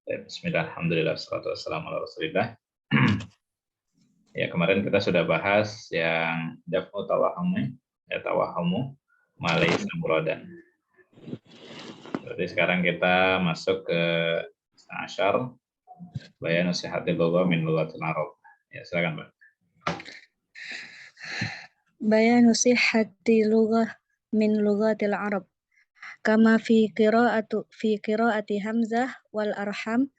Bismillah, alhamdulillah, wassalatu wassalamu ala rasulillah. Ya, kemarin kita sudah bahas yang daf'u tawahumu, ya tawahumu, malaysa muradan. Berarti sekarang kita masuk ke asyar, bayan nasihatil lugha min lughatil Arab. Ya, silakan, Pak. Bayan sihhati lughah min lughatil Arab. Kama fi qiraati Hamzah wal arham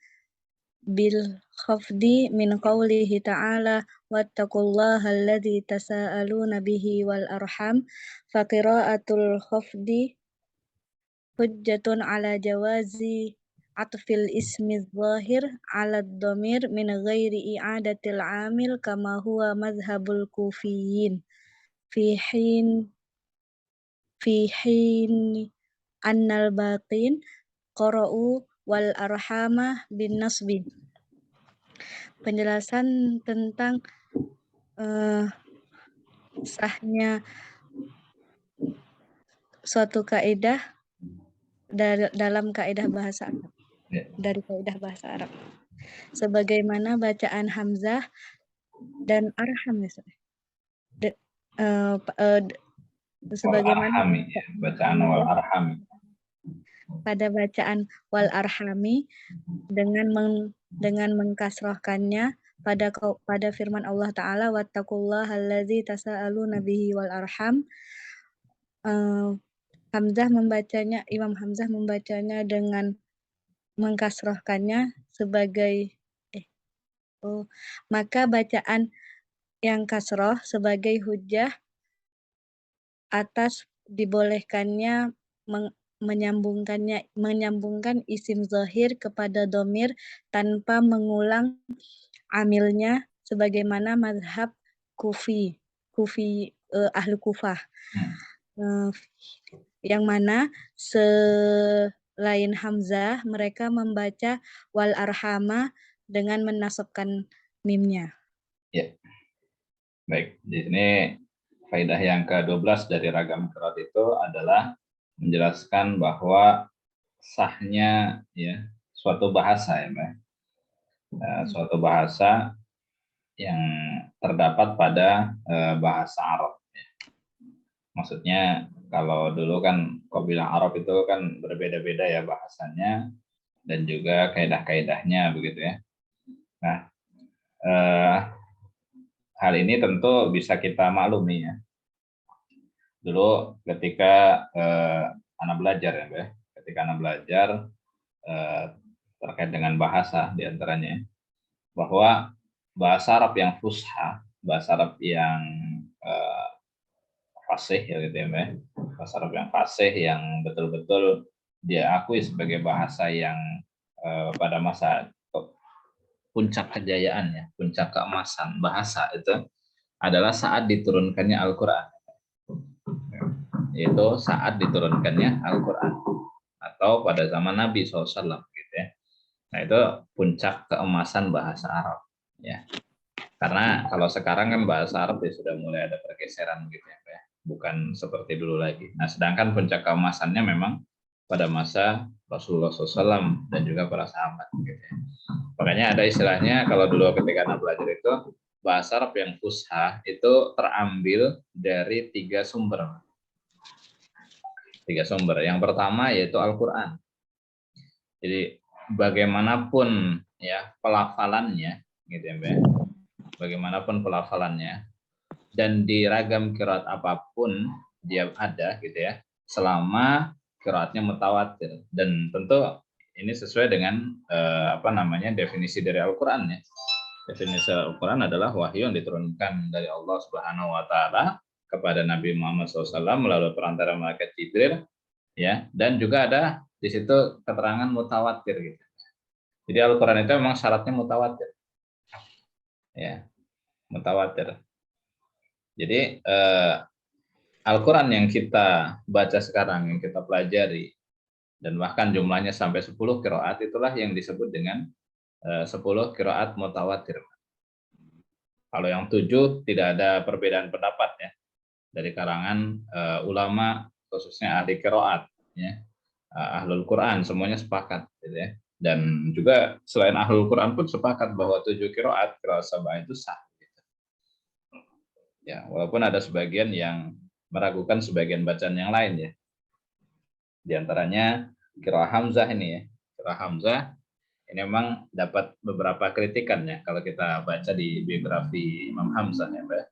bil khafdi min qawlihi ta'ala wattaqullaha alladzi tasaaluna bihi wal arham fa qiraatul khafdi hujjatun ala jawazi atfil ismi zahir ala dhamir min ghairi i'adatil amil kama huwa mazhabul kufiyyin fi hin annal baqin qara'u wal arhama bin nasbi. Penjelasan tentang sahnya suatu kaidah dalam kaidah bahasa Arab. Dari kaidah bahasa Arab. Sebagaimana bacaan Hamzah dan arham ya. Sebagaimana bacaan wal arhami. Pada bacaan wal arhami dengan mengkasrahkannya pada firman Allah Ta'ala wattaqullaha allazi tasaaluna bihi wal arham. Imam Hamzah membacanya dengan mengkasrahkannya sebagai maka bacaan yang kasroh sebagai hujjah atas dibolehkannya menyambungkan isim zahir kepada domir tanpa mengulang amilnya sebagaimana mazhab kufi ahlu Kufah, yang mana selain Hamzah mereka membaca wal arhama dengan menasabkan mimnya. Ya. Baik, di sini faedah yang ke-12 dari ragam qiraat itu adalah menjelaskan bahwa sahnya ya suatu bahasa ya, Mbak. Suatu bahasa yang terdapat pada bahasa Arab. Ya. Maksudnya kalau dulu kan qabilah Arab itu kan berbeda-beda ya bahasanya dan juga kaidah-kaidahnya begitu ya. Nah, hal ini tentu bisa kita maklumi ya. Dulu ketika anak belajar ya, Mbak. Ketika anak belajar terkait dengan bahasa diantaranya, bahwa bahasa Arab yang fusha, bahasa Arab yang fasih ya gitu ya, Mbak. Bahasa Arab yang fasih yang betul-betul diakui sebagai bahasa yang pada masa puncak kejayaan ya, puncak keemasan bahasa itu adalah saat diturunkannya Al-Qur'an. Yaitu saat diturunkannya Al-Qur'an atau pada zaman Nabi SAW gitu ya. Nah, itu puncak keemasan bahasa Arab ya. Karena kalau sekarang kan bahasa Arab ya sudah mulai ada pergeseran gitu ya, bukan seperti dulu lagi. Nah, sedangkan puncak keemasannya memang pada masa Rasulullah SAW dan juga para sahabat gitu ya. Makanya ada istilahnya kalau dulu ketika anak belajar itu bahasa Arab yang fusha itu terambil dari tiga sumber. Yang pertama yaitu Al-Qur'an. Jadi bagaimanapun ya pelafalannya gitu ya, Mbak. Bagaimanapun pelafalannya dan di ragam qiraat apapun dia ada gitu ya, selama qiraatnya mutawatir dan tentu ini sesuai dengan definisi dari Al-Qur'an ya. Definisi Al-Qur'an adalah wahyu yang diturunkan dari Allah Subhanahu wa taala kepada Nabi Muhammad SAW melalui perantara malaikat Jibril ya, dan juga ada di situ keterangan mutawatir gitu. Jadi Al-Qur'an itu memang syaratnya mutawatir. Ya, mutawatir. Jadi Al-Qur'an yang kita baca sekarang, yang kita pelajari dan bahkan jumlahnya sampai 10 qiraat itulah yang disebut dengan 10 qiraat mutawatir. Kalau yang 7 tidak ada perbedaan pendapat ya dari kalangan ulama khususnya ahli qiraat ya. Ahlul Quran semuanya sepakat gitu ya. Dan juga selain ahlul Quran pun sepakat bahwa 7 qiraat sab'ah itu sah. Gitu. Ya, walaupun ada sebagian yang meragukan sebagian bacaan yang lain ya. Di antaranya qiraah Hamzah ini ya. Qiraah Hamzah ini memang dapat beberapa kritikan ya kalau kita baca di biografi Imam Hamzah ya, Mbak.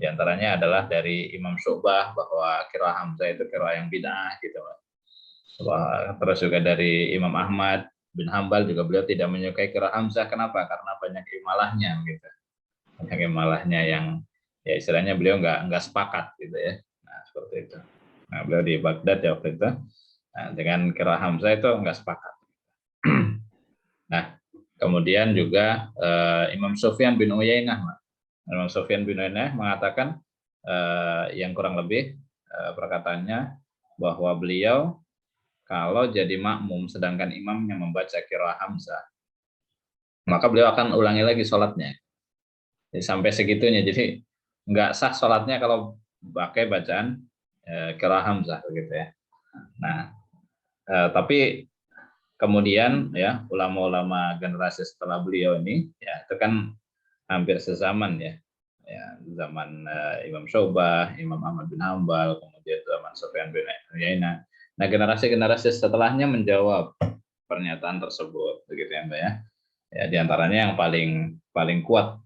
Di antaranya adalah dari Imam Syu'bah bahwa qiraah Hamzah itu qiraah yang bid'ah gitu, Mbak. Terus juga dari Imam Ahmad bin Hambal juga beliau tidak menyukai qiraah Hamzah. Kenapa? Karena banyak imalahnya gitu. Banyak imalahnya yang ya istilahnya beliau nggak sepakat gitu ya. Nah, seperti itu. Nah, beliau di Baghdad ya waktu itu. Nah, dengan qiraah Hamzah itu nggak sepakat. Nah, kemudian juga Imam Sufyan bin Uyainah, Imam Sufyan bin Uyainah mengatakan yang kurang lebih perkataannya bahwa beliau kalau jadi makmum sedangkan imamnya membaca qiraah Hamzah, maka beliau akan ulangi lagi sholatnya. Jadi sampai segitunya. Jadi nggak sah sholatnya kalau pakai bacaan qiraah Hamzah begitu ya. Nah, tapi kemudian ya ulama-ulama generasi setelah beliau ini ya itu kan hampir sezaman ya. Ya, zaman Imam Syu'bah, Imam Ahmad bin Hambal, kemudian zaman Sufyan bin Uyainah. Nah, generasi-generasi setelahnya menjawab pernyataan tersebut, begitu ya, Mbak ya. Ya, di antaranya yang paling kuat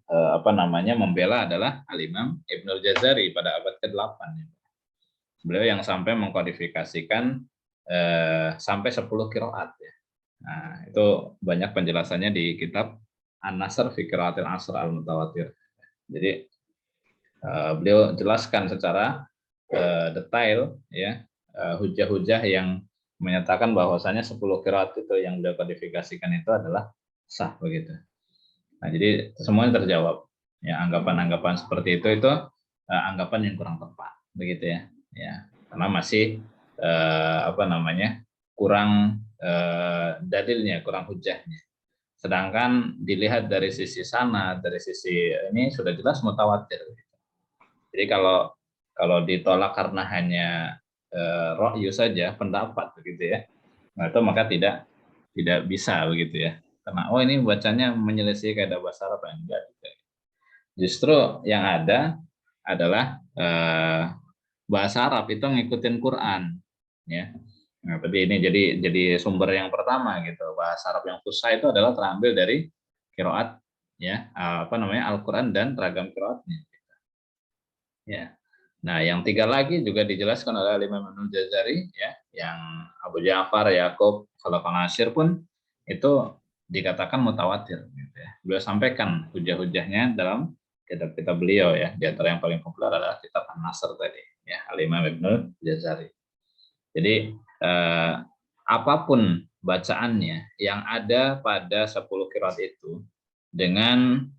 membela adalah Al-Imam Ibnul Jazari pada abad ke-8. Beliau yang sampai mengkodifikasikan sampai 10 qiraat ya. Nah, itu banyak penjelasannya di kitab An-Nasr fi Qiraatil Asr al-Mutawatir. Jadi beliau jelaskan secara detail ya hujah-hujah yang menyatakan bahwasanya 10 qiraat itu yang beliau kodifikasikan itu adalah sah begitu. Nah, jadi semuanya terjawab. Ya, anggapan-anggapan seperti itu anggapan yang kurang tepat begitu ya. Ya, karena masih kurang dalilnya, kurang hujahnya. Sedangkan dilihat dari sisi sana, dari sisi ini sudah jelas mutawatir. Jadi kalau ditolak karena hanya ra'yu saja, pendapat begitu ya, nah itu maka tidak bisa begitu ya. Karena ini bacanya menyelisih kaidah bahasa Arab yang enggak. Gitu. Justru yang ada adalah bahasa Arab itu ngikutin Quran, ya. Nah, tapi ini jadi sumber yang pertama gitu. Bahasa Arab yang fusha itu adalah terambil dari qiraat ya, Al-Qur'an dan ragam qiraatnya. Ya. Nah, yang 3 lagi juga dijelaskan oleh Imam Ibnu Jazari ya, yang Abu Ja'far, Yaqub, Khalaf al-Ashir pun itu dikatakan mutawatir gitu ya. Beliau sampaikan hujah-hujahnya dalam kitab-kitab beliau ya. Di antara yang paling populer adalah kitab An-Nasr tadi ya, Al-Imam Ibnu Jazari. Jadi apapun bacaannya yang ada pada 10 qiraat itu dengan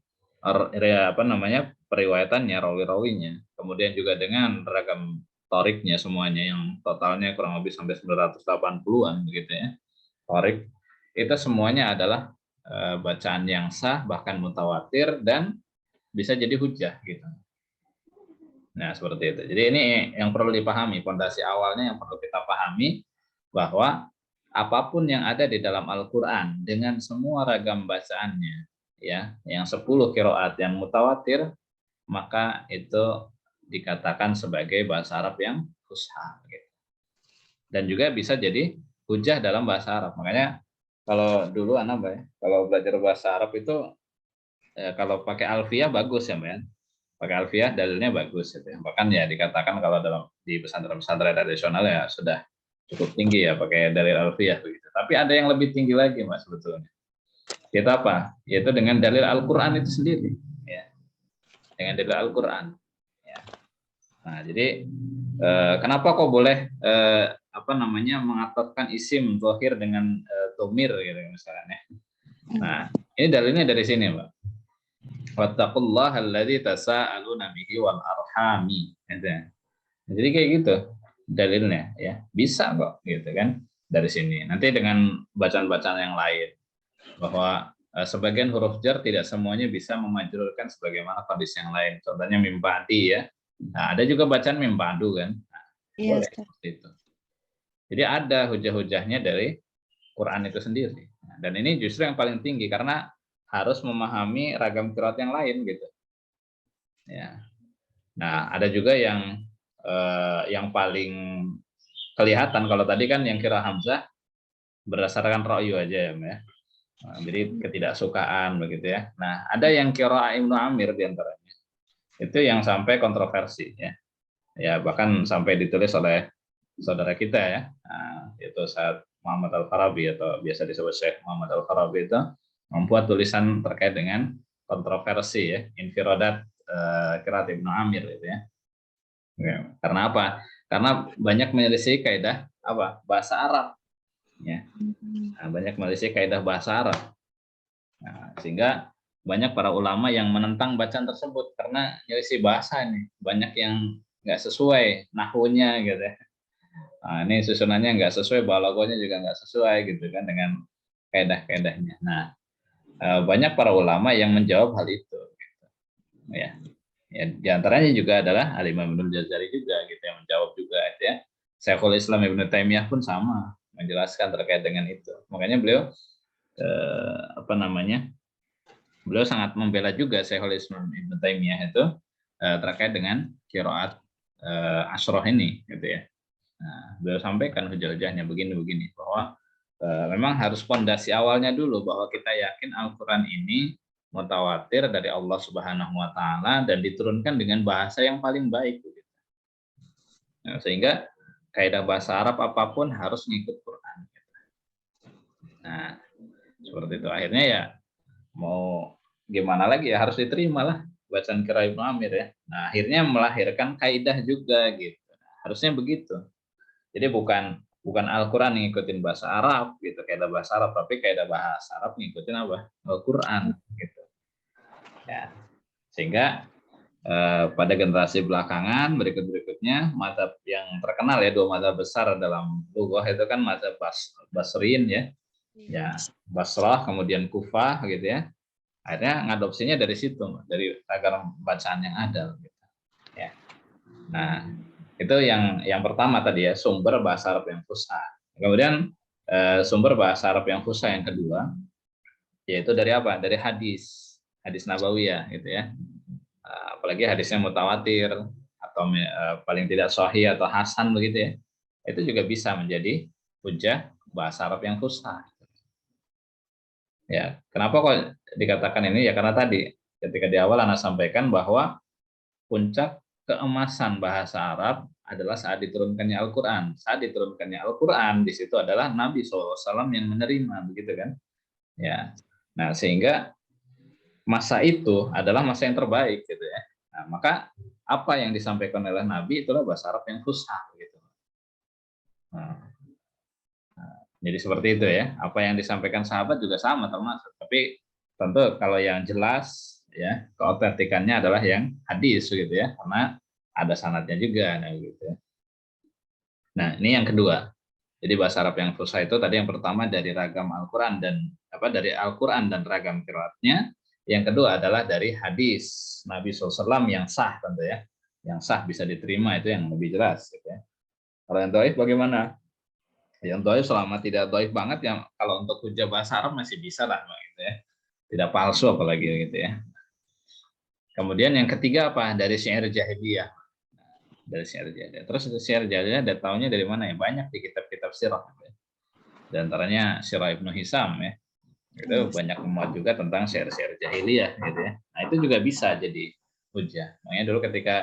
periwayatannya, rawi-rawinya, kemudian juga dengan ragam toriknya semuanya yang totalnya kurang lebih sampai 980-an begitu ya. Torik itu semuanya adalah bacaan yang sah bahkan mutawatir dan bisa jadi hujah gitu. Nah, seperti itu. Jadi ini yang perlu dipahami, fondasi awalnya yang perlu kita pahami bahwa apapun yang ada di dalam Al-Qur'an dengan semua ragam bacaannya ya, yang 10 qiraat yang mutawatir, maka itu dikatakan sebagai bahasa Arab yang fusha gitu. Dan juga bisa jadi hujah dalam bahasa Arab. Makanya kalau dulu kalau belajar bahasa Arab itu kalau pakai alfiyah bagus ya, Mbak. Pakai alfiyah dalilnya bagus gitu ya. Bahkan ya dikatakan kalau di pesantren-pesantren tradisional ya sudah cukup tinggi ya pakai dalil alfiyah begitu. Tapi ada yang lebih tinggi lagi Mas sebetulnya. Kita apa? Yaitu dengan dalil Al-Qur'an itu sendiri ya. Dengan dalil Al-Qur'an ya. Nah, jadi kenapa kok boleh mengataskan isim zahir dengan dhamir gitu misalnya. Nah, ini dalilnya dari sini, Mbak. Wattaqullaha alladzi tasaaluna bihi wal arhami. Jadi kayak gitu dalilnya ya. Bisa kok gitu kan dari sini. Nanti dengan bacaan-bacaan yang lain bahwa sebagian huruf jar tidak semuanya bisa memajrurkan sebagaimana kondisi yang lain. Contohnya mim ba'di ya. Nah, ada juga bacaan mim ba'du kan. Nah, boleh seperti itu. Jadi ada hujah-hujahnya dari Quran itu sendiri. Dan ini justru yang paling tinggi karena harus memahami ragam qiraat yang lain gitu. Ya. Nah, ada juga yang paling kelihatan kalau tadi kan yang kira Hamzah berdasarkan ra'yu aja ya, Mbak ya. Nah, jadi ketidaksukaan begitu ya. Nah, ada yang kira Ibnu Amir diantaranya. Itu yang sampai kontroversi ya. Ya, bahkan sampai ditulis oleh saudara kita ya. Nah, itu saat Muhammad Al-Farabi atau biasa disebut Syekh Muhammad Al-Farabi itu membuat tulisan terkait dengan kontroversi ya, infiradat qiraat Ibnu Amir itu ya. Ya. Karena apa? Karena banyak menyelisih kaidah apa? Bahasa Arab ya. Nah, banyak menyelisih kaidah bahasa Arab. Nah, sehingga banyak para ulama yang menentang bacaan tersebut karena menyelisih bahasa ini. Banyak yang nggak sesuai nahwunya gitu ya. Nah, ini susunannya nggak sesuai, balagonya juga nggak sesuai gitu kan dengan kaidah-kaidahnya. Nah, banyak para ulama yang menjawab hal itu. Gitu. Ya, ya, di antaranya juga adalah Al-Imam Ibnu Jazari juga gitu yang menjawab juga ya. Syekhul Islam Ibnu Taimiyah pun sama menjelaskan terkait dengan itu. Makanya beliau apa namanya? Beliau sangat membela juga Syekhul Islam Ibnu Taimiyah itu terkait dengan qiraat asroh ini gitu ya. Nah, beliau sampaikan hujah-hujahnya begini-begini bahwa memang harus fondasi awalnya dulu bahwa kita yakin Al-Qur'an ini mutawatir dari Allah Subhanahu wa taala dan diturunkan dengan bahasa yang paling baik gitu. Nah, sehingga kaidah bahasa Arab apapun harus ngikut Quran. Nah, seperti itu akhirnya ya mau gimana lagi ya harus diterima lah bacaan qiraat Ibnu Amir ya. Nah, akhirnya melahirkan kaidah juga gitu. Harusnya begitu. Jadi bukan Al-Quran ngikutin bahasa Arab gitu, kaidah bahasa Arab, tapi kaidah bahasa Arab ngikutin apa? Al-Quran gitu. Ya. Sehingga pada generasi belakangan berikutnya mazhab yang terkenal ya, dua mazhab besar dalam lughah itu kan mazhab Basriyin ya. Ya, Basrah kemudian Kufah gitu ya. Akhirnya ngadopsinya dari situ, dari ragam bacaan yang ada gitu. Ya. Nah, itu yang pertama tadi ya, sumber bahasa Arab yang fusha. Kemudian sumber bahasa Arab yang fusha yang kedua yaitu dari apa? Dari hadis nabawiyah gitu ya. Apalagi hadisnya mutawatir atau paling tidak sahih atau hasan begitu ya. Itu juga bisa menjadi hujah bahasa Arab yang fusha. Ya, kenapa kok dikatakan ini? Ya karena tadi ketika di awal Anda sampaikan bahwa puncak keemasan bahasa Arab adalah saat diturunkannya Al-Quran. Saat diturunkannya Al-Quran, di situ adalah Nabi SAW yang menerima, begitu kan? Ya. Nah, sehingga masa itu adalah masa yang terbaik, gitu ya. Nah, maka apa yang disampaikan oleh Nabi itulah bahasa Arab yang fusha, gitu. Nah, jadi seperti itu ya. Apa yang disampaikan sahabat juga sama termasuk. Tapi tentu kalau yang jelas ya keotentikannya adalah yang hadis gitu ya, karena ada sanadnya juga nah gitu ya. Nah, ini yang kedua. Jadi bahasa Arab yang fusha itu tadi yang pertama dari ragam Al-Qur'an dan dari Al-Qur'an dan ragam qiraatnya. Yang kedua adalah dari hadis Nabi SAW yang sah tentu ya. Yang sah bisa diterima itu yang lebih jelas gitu ya. Kalau yang dhaif bagaimana? Yang dhaif selama tidak dhaif banget yang kalau untuk hujah bahasa Arab masih bisa lah gitu ya. Tidak palsu apalagi gitu ya. Kemudian yang ketiga apa? Dari syair jahiliyah. Dari syair jahiliyah. Terus syair jahiliyah ada taunya dari mana ya? Banyak di kitab-kitab sirah. Ya. Di antaranya Sirah Ibnu Hisam ya. Itu banyak memuat juga tentang syair-syair jahiliyah gitu ya. Nah, itu juga bisa jadi hujah. Makanya dulu ketika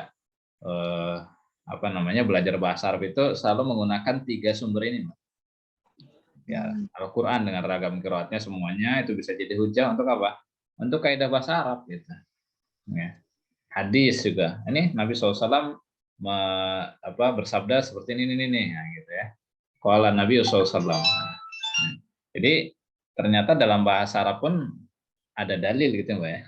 belajar bahasa Arab itu selalu menggunakan 3 sumber ini. Ya, Al-Qur'an dengan ragam qiraatnya semuanya itu bisa jadi hujah untuk apa? Untuk kaidah bahasa Arab gitu. Ya. Hadis juga. Ini Nabi SAW bersabda seperti ini nah, gitu ya. Qala Nabi SAW. Jadi ternyata dalam bahasa Arab pun ada dalil gitu Mbak ya.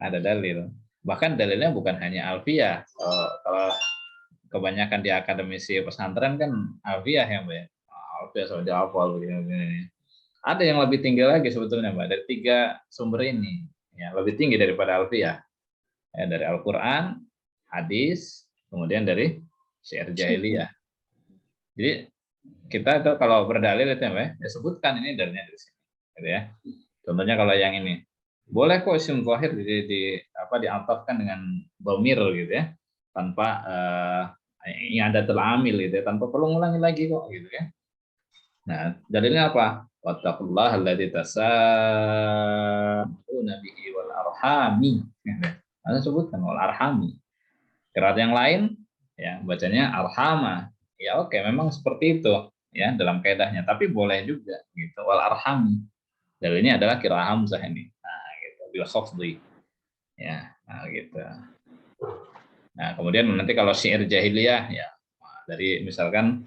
Ada dalil. Bahkan dalilnya bukan hanya alfiyah. Kalau kebanyakan di akademisi pesantren kan alfiyah ya Mbak ya. Alfiyah soal hafal begini. Ada yang lebih tinggi lagi sebetulnya Mbak dari 3 sumber ini. Ya, lebih tinggi daripada alfiyah. Ya, dari Al-Quran, hadis, kemudian dari syair jahiliyah. Jadi kita itu kalau berdalil itu ya sebutkan ini dalilnya dari sini, gitu ya. Contohnya kalau yang ini, boleh kok isim zahir diatafkan dengan dhamir gitu ya, tanpa i'adatul amil gitu ya, tanpa perlu ngulangi lagi kok gitu ya. Nah, dalilnya apa? Wattaqullaha alladzi tasaaluna bihi wal arhami. Ada sebutkan wal arhami. Qiraat yang lain ya bacanya arhama. Ya oke, memang seperti itu ya dalam kaidahnya, tapi boleh juga gitu wal arhami. Dalilnya adalah qiraat hamzah ini. Nah, gitu bil khafdhi. Ya, nah gitu. Nah, kemudian nanti kalau syair jahiliyah ya dari misalkan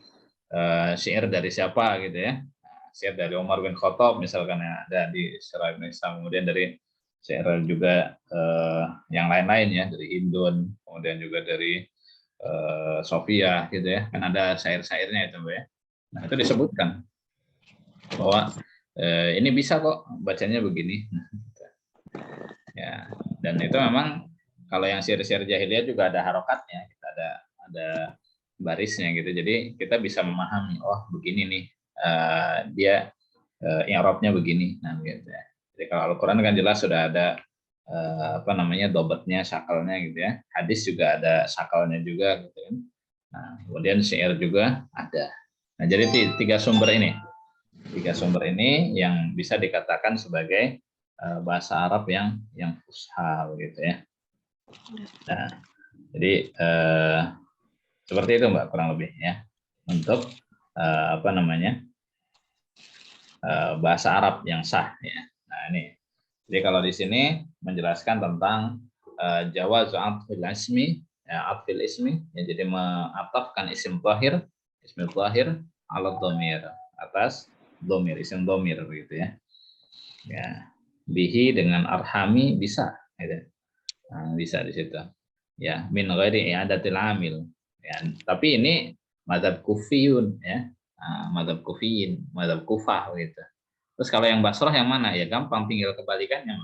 syair dari siapa gitu ya. Nah, syair dari Umar bin Khattab misalkan ya ada di Syarah Ibnu Islam, kemudian dari syair juga yang lain-lain ya dari Indon, kemudian juga dari Sofia gitu ya. Kan ada syair-syairnya itu, Mbak ya. Nah, itu disebutkan bahwa ini bisa kok bacanya begini. Ya, dan itu memang kalau yang syair-syair jahiliyah juga ada harokatnya, kita ada barisnya gitu. Jadi kita bisa memahami, oh begini nih dia i'rabnya begini. Nah, gitu ya. Jadi kalau Al-Qur'an kan jelas sudah ada dobetnya, syakalnya gitu ya. Hadis juga ada syakalnya juga gitu kan. Nah, kemudian syair juga ada. Nah, jadi tiga sumber ini yang bisa dikatakan sebagai bahasa Arab yang fushah gitu ya. Nah, jadi seperti itu Mbak kurang lebih ya untuk bahasa Arab yang sah ya. Nah ini, jadi kalau di sini menjelaskan tentang jawaz atfil ismi, ya, atfil ismi, ya, jadi mengatafkan isim zahir ala dhamir, atas dhamir, isim dhamir gitu ya. Ya, bihi dengan arhami bisa, gitu. Nah, bisa di situ. Ya, min ghairi i'adatil amil. Ya, tapi ini mazhab kufiyun ya. Nah, mazhab kufiyin, mazhab kufah gitu. Terus kalau yang Basrah yang mana? Ya gampang, tinggal kebalikannya.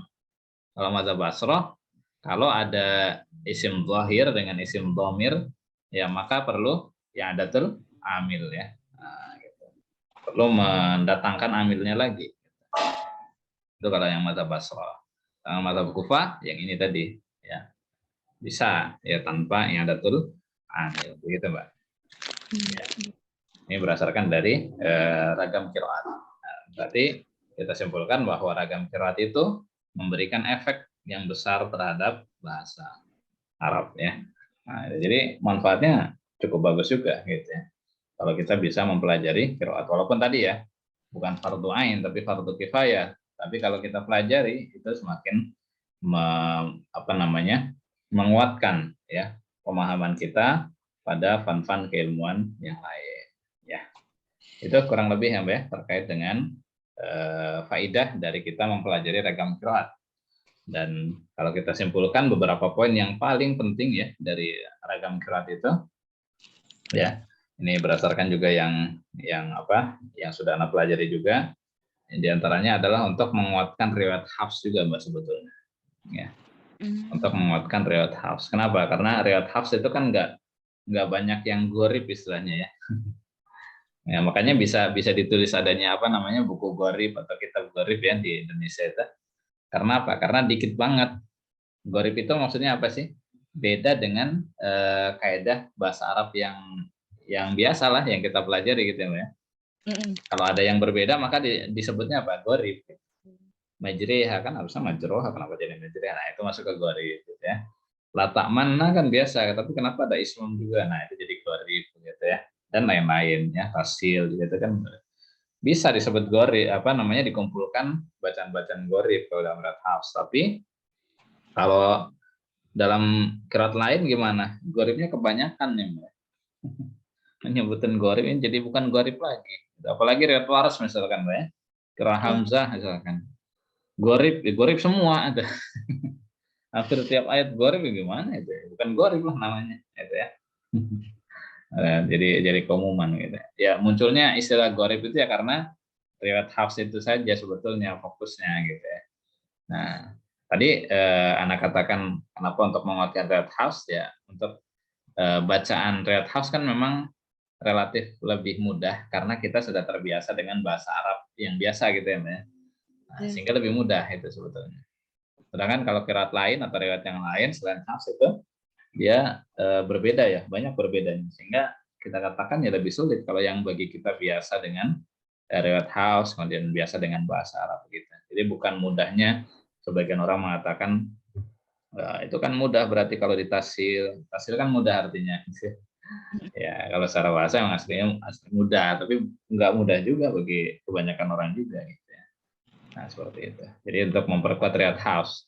Kalau mazhab Basrah, kalau ada isim zahir dengan isim dhamir, ya maka perlu ya adatul amil ya. Nah, gitu. Perlu mendatangkan amilnya lagi. Itu kalau yang mazhab Basrah. Kalau mazhab Kufah yang ini tadi ya. Bisa ya tanpa yang adatul amil. Begitu, Mbak. Ya. Ini berdasarkan dari ragam qiraat. Nah, berarti kita simpulkan bahwa ragam qiraat itu memberikan efek yang besar terhadap bahasa Arab ya. Nah, jadi manfaatnya cukup bagus juga gitu ya. Kalau kita bisa mempelajari qiraat, walaupun tadi ya bukan fardu ain tapi fardu kifayah. Tapi kalau kita pelajari itu semakin menguatkan ya pemahaman kita pada fan-fan keilmuan yang lain ya. Itu kurang lebih ya Mbak ya, terkait dengan faidah dari kita mempelajari ragam qiraat. Dan kalau kita simpulkan beberapa poin yang paling penting ya dari ragam qiraat itu ya. Ini berdasarkan juga yang sudah Anda pelajari juga. Di antaranya adalah untuk menguatkan riwayat Hafs juga Mbak sebetulnya. Ya. Untuk menguatkan riwayat Hafs. Kenapa? Karena riwayat Hafs itu kan nggak banyak yang gorib istilahnya ya. Ya, makanya bisa ditulis adanya buku gorib atau kitab gorib ya di Indonesia itu. Karena apa? Karena dikit banget. Gorib itu maksudnya apa sih? Beda dengan kaidah bahasa Arab yang biasa lah yang kita pelajari gitu ya. Kalau ada yang berbeda maka disebutnya apa? Gorib. Majriha kan harusnya majroha, kenapa jadi majriha? Nah itu masuk ke gorib gitu ya. Latak mana kan biasa, tapi kenapa ada ismum juga? Nah itu jadi gorib gitu ya. Dan lain-lain ya, tasil gitu kan bisa disebut gorib, dikumpulkan bacaan-bacaan gorib kalau dalam qiraat Hafs. Tapi kalau dalam qiraat lain gimana? Goribnya kebanyakan nih Mbak. Menyebutin gorib ini jadi bukan gorib lagi. Apalagi riwayat waras misalkan Mbak ya. Qiraat Hamzah misalkan. Gorib semua ada. Hampir tiap ayat gorib gimana itu? Bukan gorib lah namanya itu ya. Jadi keumuman gitu. Ya munculnya istilah gorib itu ya karena riwayat Hafs itu saja sebetulnya fokusnya gitu ya. Nah, tadi Anak katakan kenapa untuk menguatkan riwayat Hafs ya untuk bacaan riwayat Hafs kan memang relatif lebih mudah karena kita sudah terbiasa dengan bahasa Arab yang biasa gitu ya Mbak ya. Nah, Ya. sehingga lebih mudah itu sebetulnya. Sedangkan kalau qiraat lain atau riwayat yang lain selain Hafs itu dia berbeda ya, banyak berbedanya. Sehingga kita katakan ya lebih sulit kalau yang bagi kita biasa dengan riwayat Hafs, kemudian biasa dengan bahasa Arab gitu. Jadi bukan mudahnya sebagian orang mengatakan itu kan mudah berarti kalau ditafsir. Tafsir kan mudah artinya. Ya, kalau secara bahasa emang aslinya asli mudah, tapi nggak mudah juga bagi kebanyakan orang juga gitu ya. Nah, seperti itu. Jadi untuk memperkuat riwayat Hafs,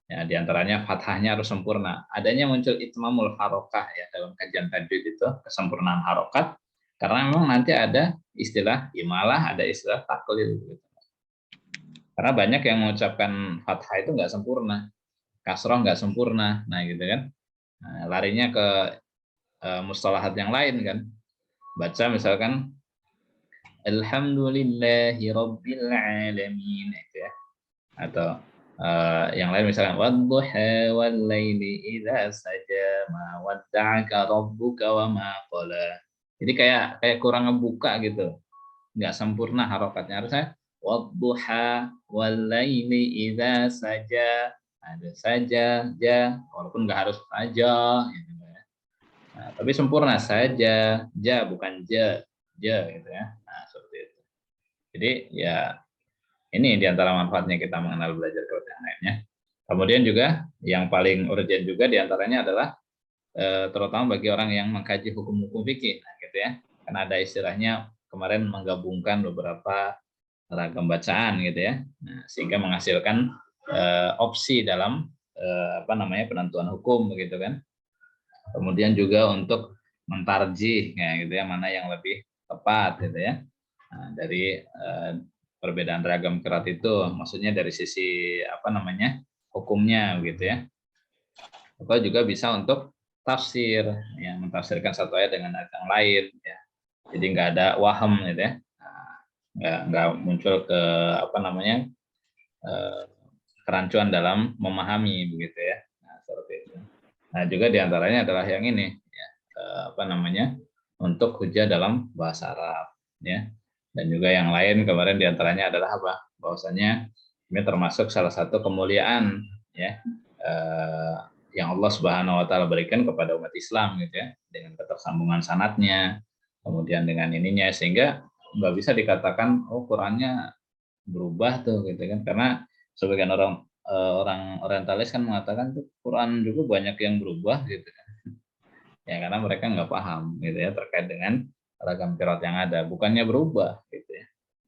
ya, diantaranya fathahnya harus sempurna. Adanya muncul itmamul harokah ya dalam kajian tajwid itu, kesempurnaan harokat, karena memang nanti ada istilah imalah, ada istilah taklil. Gitu. Karena banyak yang mengucapkan fathah itu nggak sempurna, kasroh nggak sempurna, nah gitu kan. Nah, larinya ke mustalahat yang lain kan. Baca misalkan Alhamdulillahi Rabbil Alamin itu ya. Atau yang lain misalkan wadduha wal laili idza saja ma wadda'aka rabbuka wa ma qala. Jadi kayak kurang ngebuka gitu. Enggak sempurna harokatnya. Harusnya wadduha wal laili idza saja. Ada saja, ja, walaupun enggak harus saja gitu ya. Nah, tapi sempurna saja, ja bukan ja gitu ya. Nah, seperti itu. Jadi ya ini diantara manfaatnya kita mengenal belajar kelas yang lainnya. Kemudian juga yang paling urgent juga diantaranya adalah terutama bagi orang yang mengkaji hukum-hukum fikih, nah, gitu ya. Karena ada istilahnya kemarin menggabungkan beberapa ragam bacaan gitu ya, nah, sehingga menghasilkan opsi dalam apa namanya penentuan hukum begitu kan. Kemudian juga untuk mentarjih ya gitu ya, mana yang lebih tepat gitu ya. Nah, dari perbedaan ragam qiraat itu maksudnya dari sisi apa namanya hukumnya gitu ya. Atau juga bisa untuk tafsir ya, mentafsirkan satu ayat dengan ayat yang lain ya. Jadi nggak ada waham gitu ya. Nah, nggak muncul ke apa namanya kerancuan dalam memahami begitu ya. Nah, seperti itu. Nah, juga diantaranya adalah yang ini ya, apa namanya untuk hujah dalam bahasa Arab ya. Dan juga yang lain kemarin diantaranya adalah apa? Bahwasanya ini termasuk salah satu kemuliaan ya yang Allah Subhanahu Wa Taala berikan kepada umat Islam gitu ya, dengan ketersambungan sanatnya, kemudian dengan ininya sehingga nggak bisa dikatakan oh Qurannya berubah tuh gitu kan, karena sebagian orang orientalis kan mengatakan tuh Quran juga banyak yang berubah gitu kan. Ya karena mereka nggak paham gitu ya terkait dengan ragam qiraat yang ada, bukannya berubah gitu ya.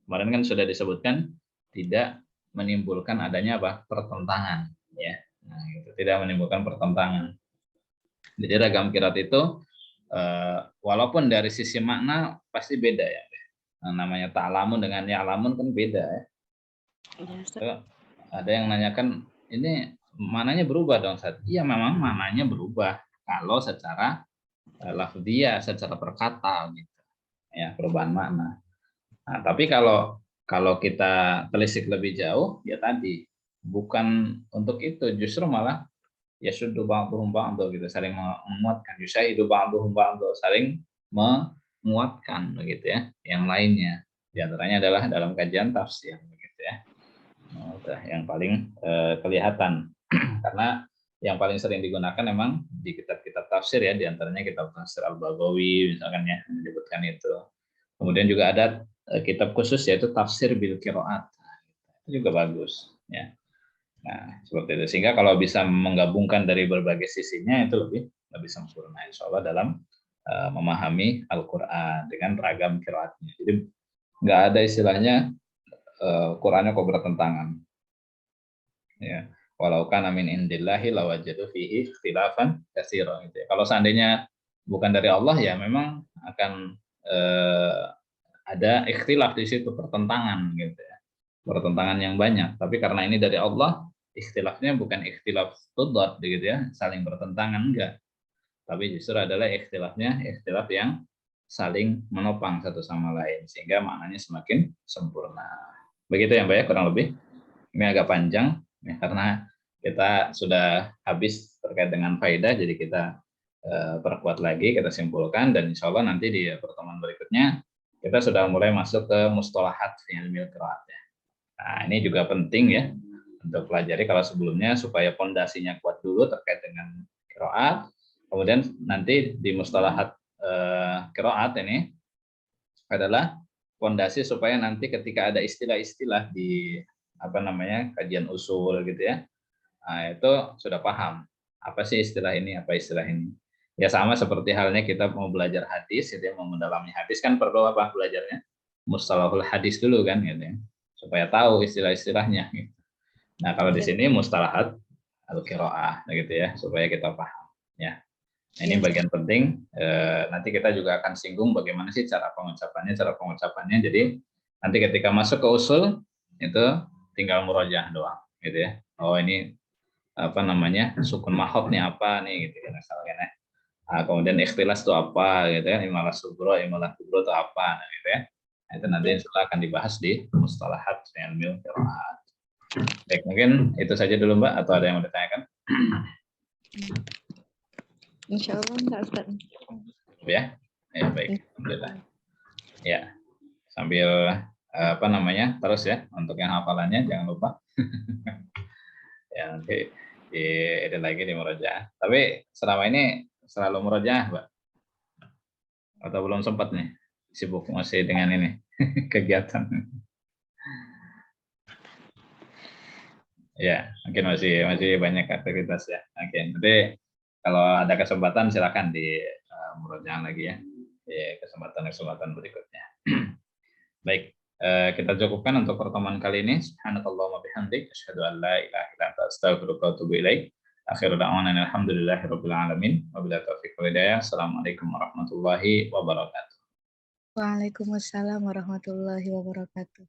Kemarin kan sudah disebutkan tidak menimbulkan adanya apa? Pertentangan ya. Nah, gitu. Tidak menimbulkan pertentangan. Jadi ragam qiraat itu walaupun dari sisi makna pasti beda ya. Nah, namanya ta'lamun dengan ya'lamun kan beda ya. Ada yang nanyakan ini mananya berubah dong Ustaz. Iya memang mananya berubah kalau secara lafziyah, secara perkata gitu. Ya, perubahan makna. Nah, tapi kalau kita telisik lebih jauh ya tadi bukan untuk itu, justru malah ya syuddu ba'dhum ba'dha gitu, saling menguatkan. Yusaidu ba'dhum ba'dha, saling menguatkan begitu ya. Yang lainnya di antaranya adalah dalam kajian tafsir begitu ya. Yang paling kelihatan karena yang paling sering digunakan memang di kitab-kitab tafsir ya, diantaranya kitab tafsir Al-Baghawi misalkan ya menyebutkan itu. Kemudian juga ada kitab khusus yaitu tafsir bil qiraat, itu juga bagus ya. Nah seperti itu, sehingga kalau bisa menggabungkan dari berbagai sisinya itu lebih sempurna insya Allah dalam memahami Al-Quran dengan ragam qiraatnya. Jadi nggak ada istilahnya Qurannya kok bertentangan ya, walau kana min indillahi lawajadu fihi ikhtilafan katsira gitu ya. Kalau seandainya bukan dari Allah ya memang akan ada ikhtilaf di situ, pertentangan gitu ya. Pertentangan yang banyak, tapi karena ini dari Allah, ikhtilafnya bukan ikhtilaf tudad gitu ya, saling bertentangan enggak. Tapi justru adalah ikhtilaf yang saling menopang satu sama lain sehingga maknanya semakin sempurna. Begitu ya Mbak ya kurang lebih. Ini agak panjang ya, karena kita sudah habis terkait dengan faedah, jadi kita perkuat lagi, kita simpulkan, dan insya Allah nanti di pertemuan berikutnya kita sudah mulai masuk ke mustalahat fi ilmil qiraat ya. Nah, ini juga penting ya untuk pelajari kalau sebelumnya supaya pondasinya kuat dulu terkait dengan qiraat. Kemudian nanti di mustalahat qiraat ini adalah pondasi supaya nanti ketika ada istilah-istilah di apa namanya kajian usul gitu ya, nah, itu sudah paham apa sih istilah ini, apa istilah ini. Ya sama seperti halnya kita mau belajar hadis, gitu ya, mau mendalami hadis kan perlu apa belajarnya? Mustalahul hadis dulu kan gitu ya, supaya tahu istilah-istilahnya. Gitu. Nah kalau di Ya, sini mustalahat al-qiraah gitu ya, supaya kita paham. Ya, nah, ini ya, bagian penting. Nanti kita juga akan singgung bagaimana sih cara pengucapannya. Jadi nanti ketika masuk ke usul itu tinggal murojaah doang, gitu ya. Oh ini apa namanya sukun mahot nih apa nih gitu kan misalkan ya. Nah, kemudian ikhtilas itu apa gitu ya, imalah subro, imalah kubro itu apa nah, gitu ya. Nah, itu nanti ya. insya Allah akan dibahas di mustalahat ilmu qiraat. Baik, mungkin itu saja dulu Mbak, atau ada yang mau ditanyakan? Insya Allah enggak, Ustaz. Ya, ya baik, alhamdulillah. Ya, sambil apa namanya terus ya untuk yang hafalannya jangan lupa. Ya nanti di edit lagi di murojaah. Tapi selama ini selalu murojaah, Mbak? Atau belum sempat nih? Sibuk masih dengan ini kegiatan. Ya, mungkin masih banyak aktivitas ya. Oke, nanti kalau ada kesempatan silakan di murojaah lagi ya. Di kesempatan berikutnya. Baik, kita cukupkan untuk pertemuan kali ini. Subhanakallahumma bihamdik, asyhadu an la ilaha illa anta astaghfiruka wa atubu ilaik. Akhiru da'wana alhamdulillahirabbil alamin. Wabillahi taufiq wal hidayah. Assalamualaikum warahmatullahi wabarakatuh. Waalaikumsalam warahmatullahi wabarakatuh.